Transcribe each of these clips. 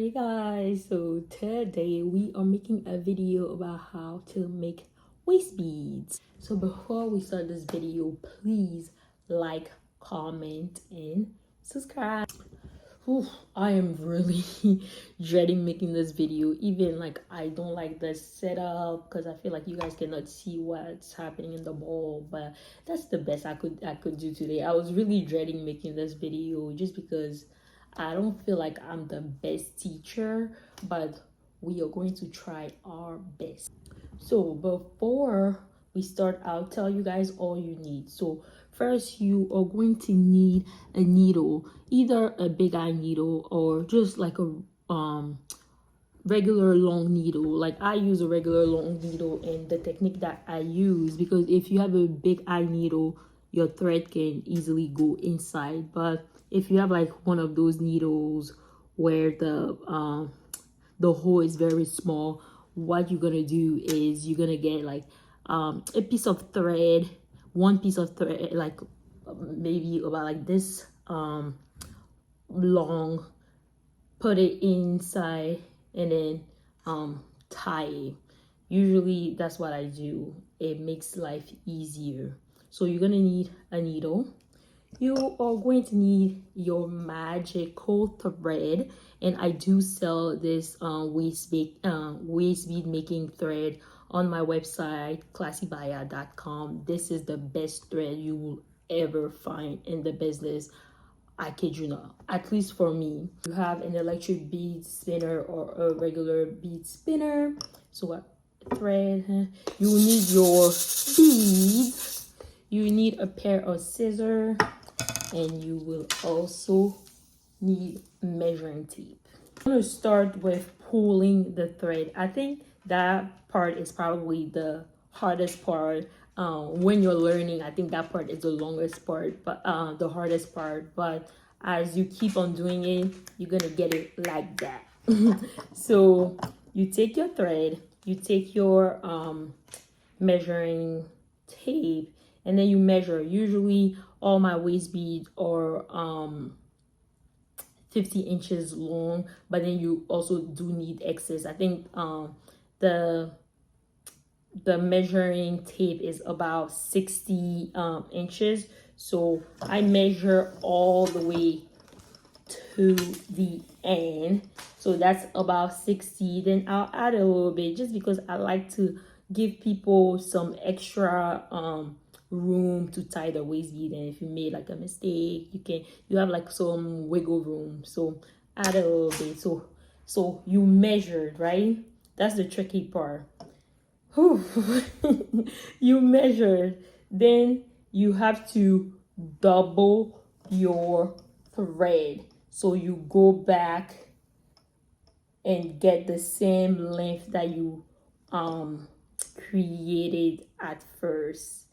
Hey guys, so today we are making a video about how to make waist beads. So before we start this video, please like, comment, and subscribe. I am really dreading making this video. Even like I don't like the setup because I feel like you guys cannot see what's happening in the ball, but that's the best I could do today. I was really dreading making this video just because I don't feel like I'm the best teacher, but we are going to try our best. So before we start, I'll tell you guys all you need. So first, you are going to need a needle, either a big eye needle or just like a regular long needle. Like I use a regular long needle, and the technique that I use, because if you have a big eye needle, your thread can easily go inside. But if you have like one of those needles where the hole is very small, what you're gonna do is you're gonna get like a piece of thread, one piece of thread, like maybe about like this long, put it inside, and then tie it. Usually that's what I do. It makes life easier. So you're gonna need a needle. You are going to need your magical thread, and I do sell this waist bead making thread on my website classybaya.com. This is the best thread you will ever find in the business. I kid you not, at least for me. You have an electric bead spinner or a regular bead spinner. So a thread, you need your beads, you need a pair of scissors, and you will also need measuring tape. I'm going to start with pulling the thread. I think that part is probably the hardest part. When you're learning, I think that part is the longest part, but the hardest part. But as you keep on doing it, you're gonna get it like that. So you take your thread, you take your measuring tape, and then you measure. Usually all my waist beads are 50 inches long, but then you also do need excess. I think the measuring tape is about 60 inches, so I measure all the way to the end, so that's about 60. Then I'll add a little bit just because I like to give people some extra room to tie the waist bead, and if you made like a mistake, you have like some wiggle room. So add a little bit. So you measured, right? That's the tricky part. You measured, then you have to double your thread. So you go back and get the same length that you created at first.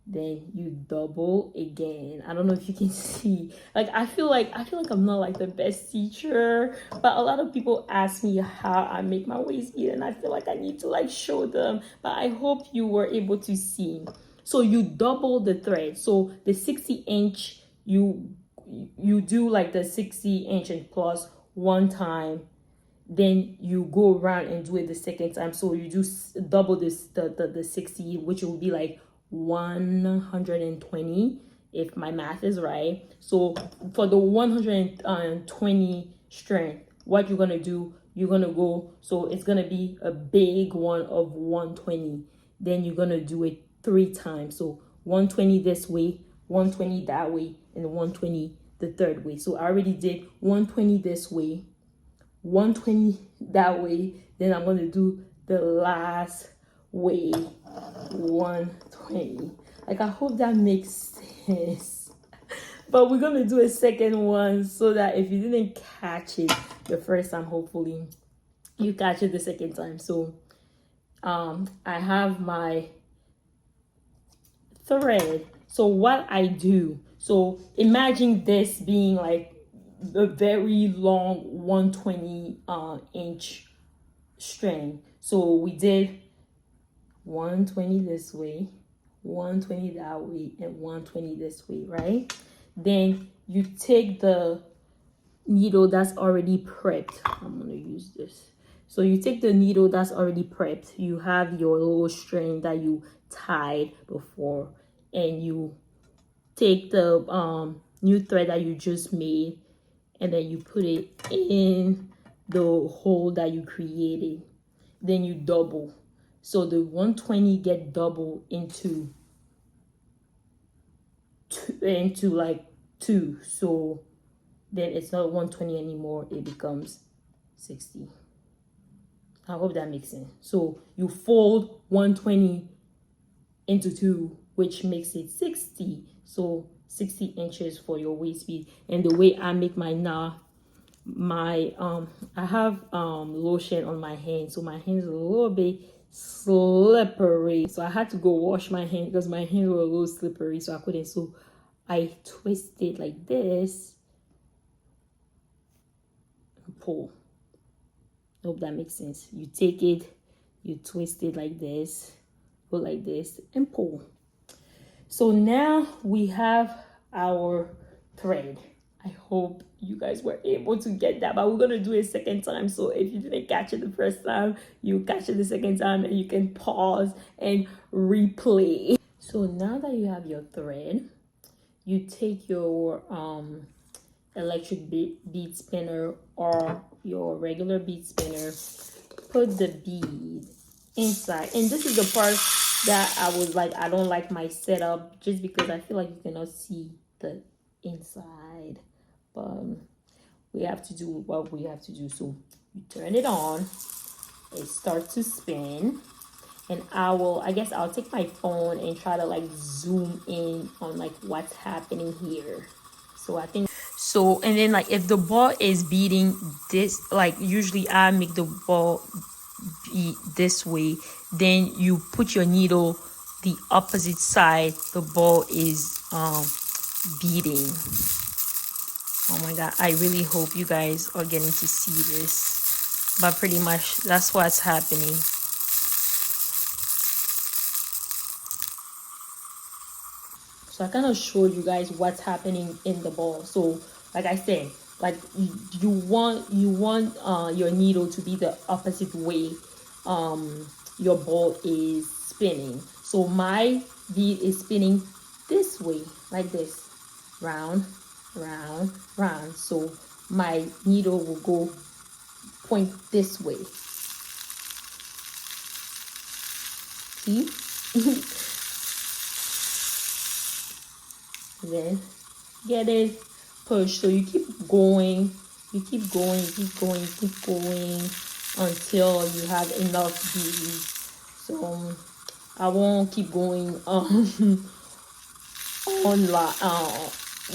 Then you double again. I don't know if you can see. Like I feel like I'm not like the best teacher, but a lot of people ask me how I make my waist bead, and I feel like I need to like show them. But I hope you were able to see. So you double the thread. So the 60-inch, you do like the 60-inch and plus one time, then you go around and do it the second time. So you do double this the 60, which will be like 120 if my math is right. So for the 120 strength, what you're gonna do, you're gonna go, so it's gonna be a big one of 120. Then you're gonna do it 3 times. So 120 this way, 120 that way, and 120 the third way. So I already did 120 this way, 120 that way, then I'm gonna do the last way, 120. Like I hope that makes sense. But we're gonna do a second one so that if you didn't catch it the first time, hopefully you catch it the second time. So I have my thread. So what I do, so imagine this being like a very long 120 inch string. So we did 120 this way, 120 that way, and 120 this way, right? Then you take the needle that's already prepped. I'm gonna use this. So you take the needle that's already prepped. You have your little string that you tied before, and you take the new thread that you just made, and then you put it in the hole that you created. Then you double. So the 120 get double into like 2. So then it's not 120 anymore, it becomes 60. I hope that makes sense. So you fold 120 into 2, which makes it 60. So 60 inches for your waist bead. And the way I make mine now, I have lotion on my hand, so my hands are a little bit slippery. So I had to go wash my hand because my hands were a little slippery, so I couldn't. So I twist it like this and pull. Hope that makes sense. You take it, you twist it like this, go like this, and pull. So now we have our thread. I hope you guys were able to get that, but we're gonna do it a second time. So if you didn't catch it the first time, you catch it the second time, and you can pause and replay. So now that you have your thread, you take your electric bead spinner or your regular bead spinner, put the bead inside. And this is the part that I was like, I don't like my setup, just because I feel like you cannot see the inside, but we have to do what we have to do. So you turn it on, it starts to spin, and I guess I'll take my phone and try to like zoom in on like what's happening here. So I think so. And then like if the ball is beating this, like usually I make the ball beat this way, then you put your needle the opposite side the ball is beating. Oh my god, I really hope you guys are getting to see this, but pretty much that's what's happening. So I kind of showed you guys what's happening in the ball. So like I said, like you want your needle to be the opposite way your ball is spinning. So my bead is spinning this way, like this, round, round, round. So my needle will go point this way. See? Then get it, push. So you keep going, you keep going, you keep going, you keep going until you have enough beads. So I won't keep going on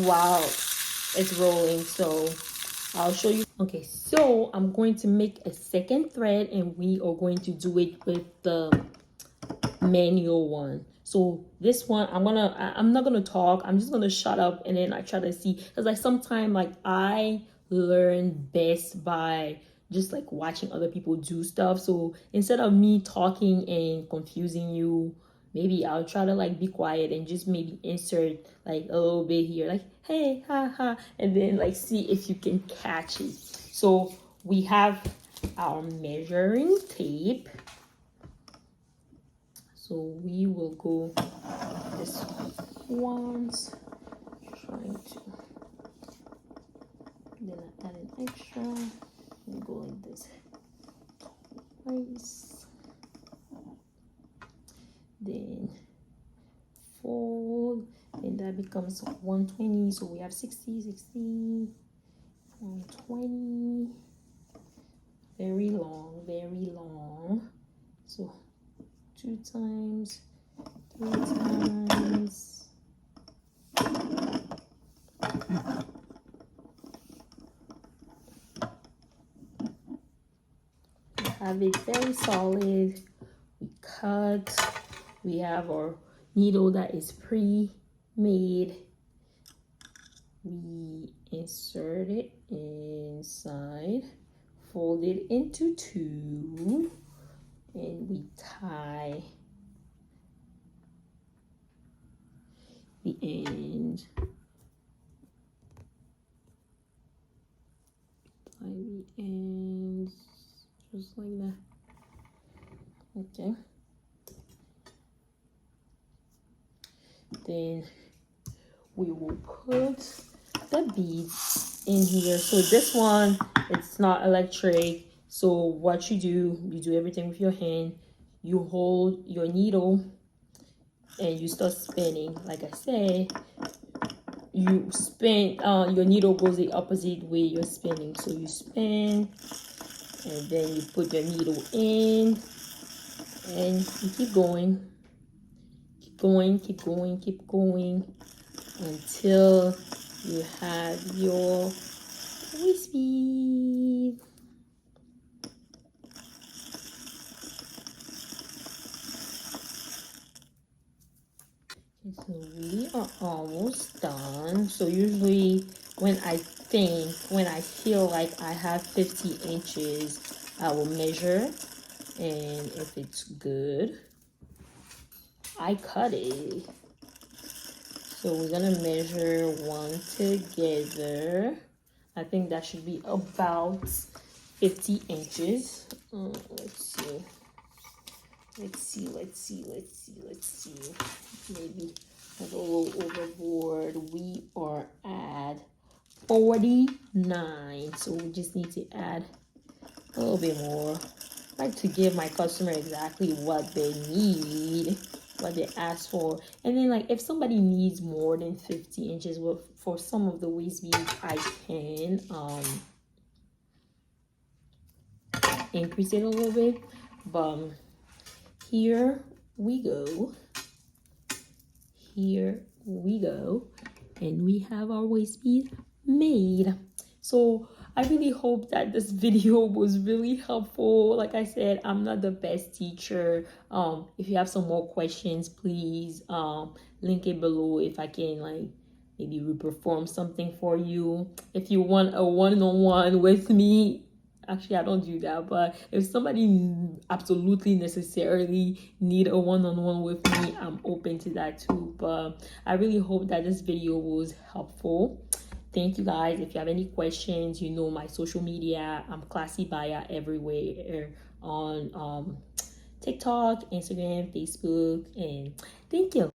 while it's rolling. So I'll show you. Okay, so I'm going to make a second thread, and we are going to do it with the manual one. So this one, I'm not gonna talk, I'm just gonna shut up, and then I try to see, because like sometimes like I learn best by just like watching other people do stuff. So instead of me talking and confusing you, maybe I'll try to like be quiet and just maybe insert like a little bit here, like hey, ha ha, and then like see if you can catch it. So we have our measuring tape. So we will go this once, trying to, then I add an extra, and go like this twice, then fold, and that becomes 120. So we have 60, 60, 120, very long, very long. So 2 times, 3 times. We have it very solid. We cut. We have our needle that is pre-made. We insert it inside, fold it into 2, and we tie the end. tie the ends just like that. Okay. Then we will put the beads in here. So this one, it's not electric. So what you do everything with your hand. You hold your needle and you start spinning. Like I said, you spin, your needle goes the opposite way you're spinning. So you spin and then you put your needle in and you keep going. Keep going, keep going, keep going until you have your waist bead. So we are almost done. So usually when I feel like I have 50 inches, I will measure, and if it's good, I cut it. So we're gonna measure one together. I think that should be about 50 inches. Let's see. Maybe a little overboard. We are at 49. So we just need to add a little bit more. I like to give my customer exactly what they need, what they ask for. And then like if somebody needs more than 50 inches, well, for some of the waist beads I can increase it a little bit. But here we go. Here we go. And we have our waist bead made. So I really hope that this video was really helpful. Like I said, I'm not the best teacher. If you have some more questions, please link it below if I can like maybe reperform something for you. If you want a one-on-one with me, actually I don't do that, but if somebody absolutely necessarily need a one-on-one with me, I'm open to that too. But I really hope that this video was helpful. Thank you guys. If you have any questions, you know my social media. I'm Classy Baya everywhere on TikTok, Instagram, Facebook, and thank you.